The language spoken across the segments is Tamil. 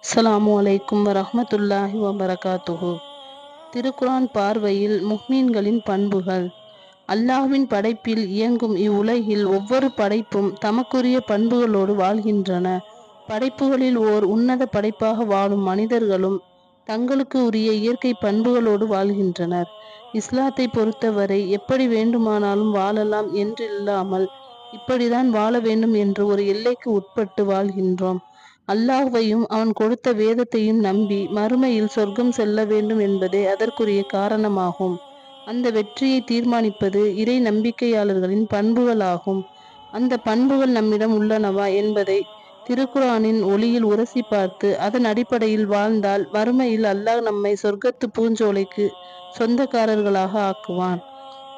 அஸ்ஸலாமு அலைக்கும் வரஹ்மத்துல்லாஹி வபரகாத்துஹு. திருக்குர்ஆன் பார்வையில் முஃமின்களின் பண்புகள். அல்லாஹ்வின் படைப்பில் இயங்கும் இவ்வுலகில் ஒவ்வொரு படைப்பும் தமக்குரிய பண்புகளோடு வாழ்கின்றன. படைப்புகளில் ஓர் உன்னத படைப்பாக வாழும் மனிதர்களும் தங்களுக்கு உரிய இயற்கை பண்புகளோடு வாழ்கின்றனர். இஸ்லாத்தை பொறுத்தவரை எப்படி வேண்டுமானாலும் வாழலாம் என்றில்லாமல் இப்படித்தான் வாழ வேண்டும் என்று ஒரு எல்லைக்கு உட்பட்டு வாழ்கின்றோம். அல்லாஹ்வையும் அவன் கொடுத்த வேதத்தையும் நம்பி மறுமையில் சொர்க்கம் செல்ல வேண்டும் என்பதே அதற்குரிய காரணமாகும். அந்த வெற்றியை தீர்மானிப்பது இறை நம்பிக்கையாளர்களின் பண்புகளாகும். அந்த பண்புகள் நம்மிடம் உள்ளனவா என்பதை திருக்குர்ஆனின் ஒளியில் உரசி பார்த்து அதன் அடிப்படையில் வாழ்ந்தால் மறுமையில் அல்லாஹ் நம்மை சொர்க்கத்து பூஞ்சோலைக்கு சொந்தக்காரர்களாக ஆக்குவான்.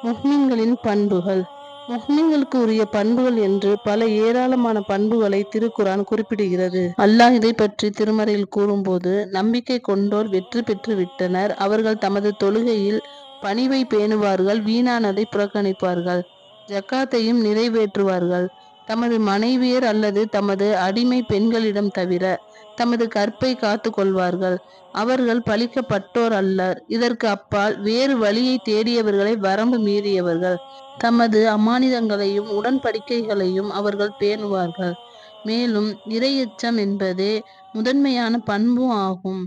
முஃமின்களின் பண்புகள். முஃமின்களுக்கு உரிய பண்புகள் என்று பல ஏராளமான பண்புகளை திருக்குர்ஆன் குறிப்பிடுகிறது. அல்லாஹ் இதை பற்றி திருமறையில் கூறும்போது, நம்பிக்கை கொண்டோர் வெற்றி பெற்று விட்டனர். அவர்கள் தமது தொழுகையில் பணிவை பேணுவார்கள், வீணானதை புறக்கணிப்பார்கள், ஜக்காத்தையும் நிறைவேற்றுவார்கள், தமது மனைவியர் அல்லது தமது அடிமை பெண்களிடம் தவிர தமது கற்பை காத்து கொள்வார்கள். அவர்கள் பழிக்கப்பட்டோர் அல்லர். இதற்கு அப்பால் வேறு வழியை தேடியவர்களை வரம்பு மீறியவர்கள். தமது அமானிதங்களையும் உடன்படிக்கைகளையும் அவர்கள் பேணுவார்கள். மேலும் இறையச்சம் என்பதே முதன்மையான பண்பும் ஆகும்.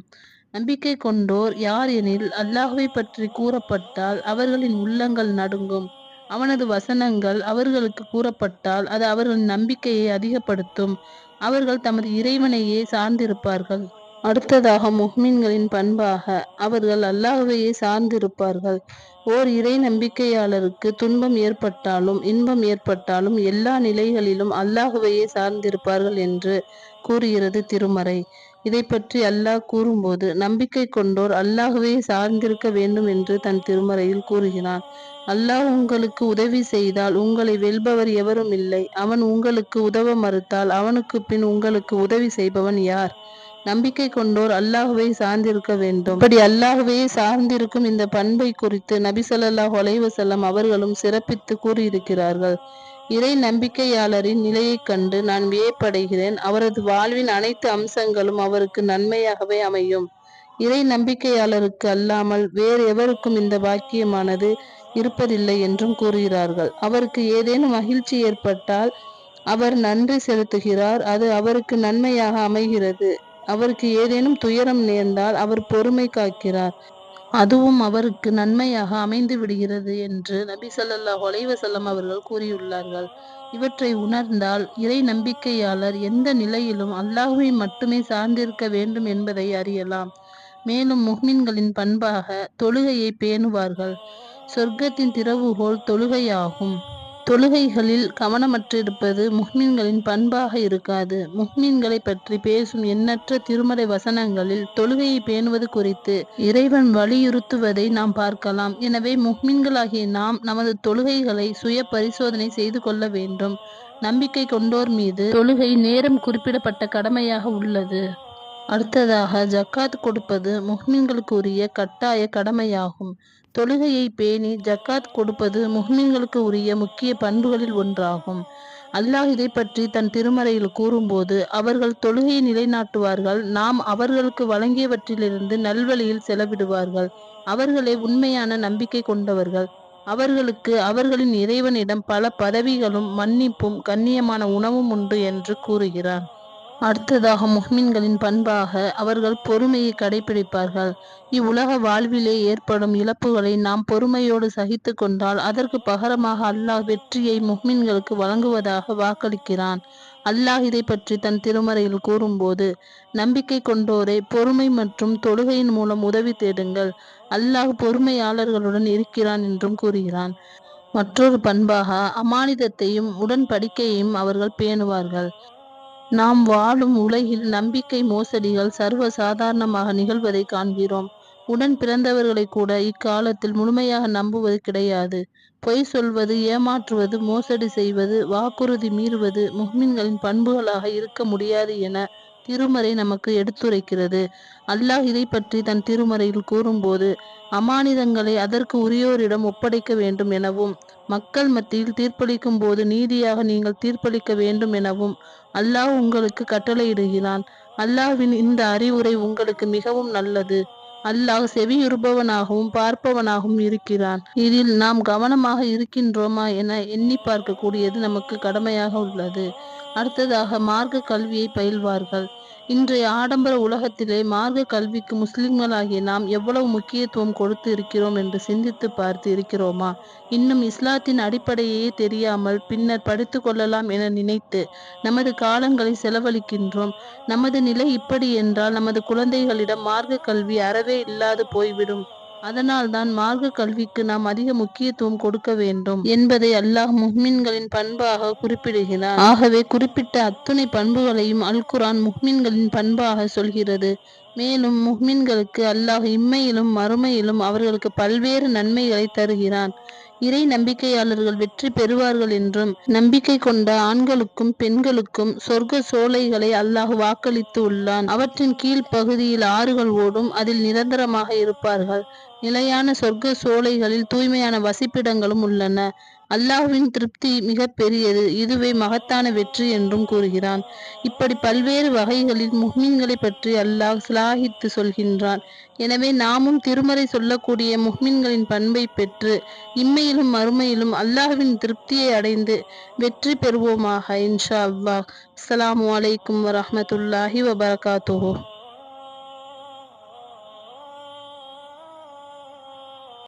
நம்பிக்கை கொண்டோர் யார் எனில், அல்லாஹ்வை பற்றி கூறப்பட்டால் அவர்களின் உள்ளங்கள் நடுங்கும். அவனது வசனங்கள் அவர்களுக்கு கூறப்பட்டால் அது அவர்களின் நம்பிக்கையை அதிகப்படுத்தும். அவர்கள் தமது இறைவனையே சார்ந்திருப்பார்கள். அடுத்ததாக முஃமின்களின் பண்பாக அவர்கள் அல்லாஹ்வையே சார்ந்திருப்பார்கள். ஓர் இறை நம்பிக்கையாளருக்கு துன்பம் ஏற்பட்டாலும் இன்பம் ஏற்பட்டாலும் எல்லா நிலைகளிலும் அல்லாஹ்வையே சார்ந்திருப்பார்கள் என்று கூறுகிறது திருமறை. இதை பற்றி அல்லாஹ் கூறும்போது, நம்பிக்கை கொண்டோர் அல்லாஹ்வையே சார்ந்திருக்க வேண்டும் என்று தன் திருமறையில் கூறுகிறான். அல்லாஹ் உங்களுக்கு உதவி செய்தால் உங்களை வெல்பவர் எவரும் இல்லை. அவன் உங்களுக்கு உதவ மறுத்தால் அவனுக்கு பின் உங்களுக்கு உதவி செய்பவன் யார்? நம்பிக்கை கொண்டோர் அல்லாஹ்வை சார்ந்திருக்க வேண்டும். இப்படி அல்லாஹ்வையே சார்ந்திருக்கும் இந்த பண்பை குறித்து நபி ஸல்லல்லாஹு அலைஹி வஸல்லம் அவர்களும் சிறப்பித்து கூறியிருக்கிறார்கள். இறை நம்பிக்கையாளரின் நிலையைக் கண்டு நான் வியப்படைகிறேன். அவரது வாழ்வின் அனைத்து அம்சங்களும் அவருக்கு நன்மையாகவே அமையும். இறை நம்பிக்கையாளருக்கு அல்லாமல் வேறு எவருக்கும் இந்த பாக்கியமானது இருப்பதில்லை என்றும் கூறுகிறார்கள். அவருக்கு ஏதேனும் மகிழ்ச்சி ஏற்பட்டால் அவர் நன்றி செலுத்துகிறார், அது அவருக்கு நன்மையாக அமைகிறது. அவருக்கு ஏதேனும் துயரம் நேர்ந்தால் அவர் பொறுமை காக்கிறார், அதுவும் அவருக்கு நன்மையாக அமைந்து விடுகிறது என்று நபி ஸல்லல்லாஹு அலைஹி வஸல்லம் அவர்கள் கூறியுள்ளார்கள். இவற்றை உணர்ந்தால் இறை நம்பிக்கையாளர் எந்த நிலையிலும் அல்லாஹ்வை மட்டுமே சார்ந்திருக்க வேண்டும் என்பதை அறியலாம். மேலும் முஃமின்களின் பண்பாக தொழுகையை பேணுவார்கள். சொர்க்கத்தின் திறவுகோல் தொழுகையாகும். தொழுகைகளில் கவனமற்றிருப்பது முஃமின்களின் பண்பாக இருக்காது. முஃமின்களை பற்றி பேசும் எண்ணற்ற திருமறை வசனங்களில் தொழுகையை பேணுவது குறித்து இறைவன் வலியுறுத்துவதை நாம் பார்க்கலாம். எனவே முஃமின்களாகிய நாம் நமது தொழுகைகளை சுய பரிசோதனை செய்து கொள்ள வேண்டும். நம்பிக்கை கொண்டோர் மீது தொழுகை நேரம் குறிப்பிடப்பட்ட கடமையாக உள்ளது. அடுத்ததாக ஜக்காத் கொடுப்பது முஃமின்களுக்கு உரிய கட்டாய கடமையாகும். தொழுகையை பேணி ஜக்காத் கொடுப்பது முஃமின்களுக்கு உரிய முக்கிய பண்புகளில் ஒன்றாகும். அல்லாஹ் இதை பற்றி தன் திருமறையில் கூறும்போது, அவர்கள் தொழுகையை நிலைநாட்டுவார்கள், நாம் அவர்களுக்கு வழங்கியவற்றிலிருந்து நல்வழியில் செலவிடுவார்கள், அவர்களே உண்மையான நம்பிக்கை கொண்டவர்கள், அவர்களுக்கு அவர்களின் இறைவனிடம் பல பதவிகளும் மன்னிப்பும் கண்ணியமான உணவும் உண்டு என்று கூறுகிறார். அடுத்ததாக முஃமின்களின் பண்பாக அவர்கள் பொறுமையை கடைபிடிப்பார்கள். இவ்வுலக வாழ்விலே ஏற்படும் இழப்புகளை நாம் பொறுமையோடு சகித்து கொண்டால் அதற்கு பகரமாக அல்லாஹ் வெற்றியை முஃமின்களுக்கு வழங்குவதாக வாக்களிக்கிறான். அல்லாஹ் இதை பற்றி தன் திருமறையில் கூறும்போது, நம்பிக்கை கொண்டோரே, பொறுமை மற்றும் தொழுகையின் மூலம் உதவி தேடுங்கள், அல்லாஹ் பொறுமையாளர்களுடன் இருக்கிறான் என்றும் கூறுகிறான். மற்றொரு பண்பாக அமானிதத்தையும் உடன்படிக்கையையும் அவர்கள் பேணுவார்கள். நாம் வாழும் உலகில் நம்பிக்கை மோசடிகள் சர்வ சாதாரணமாக நிகழ்வதை காண்கிறோம். உடன் பிறந்தவர்களை கூட இக்காலத்தில் முழுமையாக நம்புவது கிடையாது. பொய் சொல்வது, ஏமாற்றுவது, மோசடி செய்வது, வாக்குறுதி மீறுவது முஃமின்களின் பண்புகளாக இருக்க முடியாது என திருமறை நமக்கு எடுத்துரைக்கிறது. அல்லாஹ் இதை பற்றி தன் திருமறையில் கூறும்போது, அமானிதங்களை அதற்கு உரியோரிடம் ஒப்படைக்க வேண்டும் எனவும், மக்கள் மத்தியில் தீர்ப்பளிக்கும் போது நீதியாக நீங்கள் தீர்ப்பளிக்க வேண்டும் எனவும் அல்லாஹ் உங்களுக்கு கட்டளையிடுகிறான். அல்லாஹ்வின் இந்த அறிவுரை உங்களுக்கு மிகவும் நல்லது. அல்லாஹ் செவியுறுபவனாகவும் பார்ப்பவனாகவும் இருக்கிறான். இதில் நாம் கவனமாக இருக்கின்றோமா என எண்ணி பார்க்க கூடியது நமக்கு கடமையாக உள்ளது. அடுத்ததாக மார்க்க கல்வியை பயில்வார்கள். இன்றைய ஆடம்பர உலகத்திலே மார்க்க கல்விக்கு முஸ்லிம்களாகிய நாம் எவ்வளவு முக்கியத்துவம் கொடுத்து இருக்கிறோம் என்று சிந்தித்து பார்த்து இருக்கிறோமா? இன்னும் இஸ்லாத்தின் அடிப்படையே தெரியாமல் பின்னர் படித்து கொள்ளலாம் என நினைத்து நமது காலங்களை செலவழிக்கின்றோம். நமது நிலை இப்படி என்றால் நமது குழந்தைகளிடம் மார்க்க கல்வி அறவே இல்லாது போய்விடும். அதனால்தான் மார்க்க கல்விக்கு நாம் அதிக முக்கியத்துவம் கொடுக்க வேண்டும் என்பதை அல்லாஹ் முஹ்மின்களின் பண்பாக குறிப்பிடுகிறார். ஆகவே குறிப்பிட்ட அத்துணை பண்புகளையும் அல் குர்ஆன் முஹ்மின்களின் பண்பாக சொல்கிறது. மேலும் முஹ்மின்களுக்கு அல்லாஹ் இம்மையிலும் மறுமையிலும் அவர்களுக்கு பல்வேறு நன்மைகளை தருகிறான். இறை நம்பிக்கையாளர்கள் வெற்றி பெறுவார்கள் என்றும், நம்பிக்கை கொண்ட ஆண்களுக்கும் பெண்களுக்கும் சொர்க்க சோலைகளை அல்லாஹ் வாக்களித்து உள்ளான். அவற்றின் கீழ் பகுதியில் ஆறுகள் ஓடும், அதில் நிரந்தரமாக இருப்பார்கள். நிலையான சொர்க்க சோலைகளில் தூய்மையான வசிப்பிடங்களும் உள்ளன. அல்லாஹ்வின் திருப்தி மிக பெரியது, இதுவே மகத்தான வெற்றி என்றும் கூறுகிறான். இப்படி பல்வேறு வகைகளில் முஹ்மின்களை பற்றி அல்லாஹ் சிலாகித்து சொல்கின்றான். எனவே நாமும் திருமறை சொல்லக்கூடிய முஹ்மின்களின் பண்பை பெற்று இம்மையிலும் மறுமையிலும் அல்லாஹ்வின் திருப்தியை அடைந்து வெற்றி பெறுவோமாக இன்ஷா அல்லாஹ். அஸ்ஸலாமு அலைக்கும் வரஹ்மத்துல்லாஹி வபரகாத்துஹு.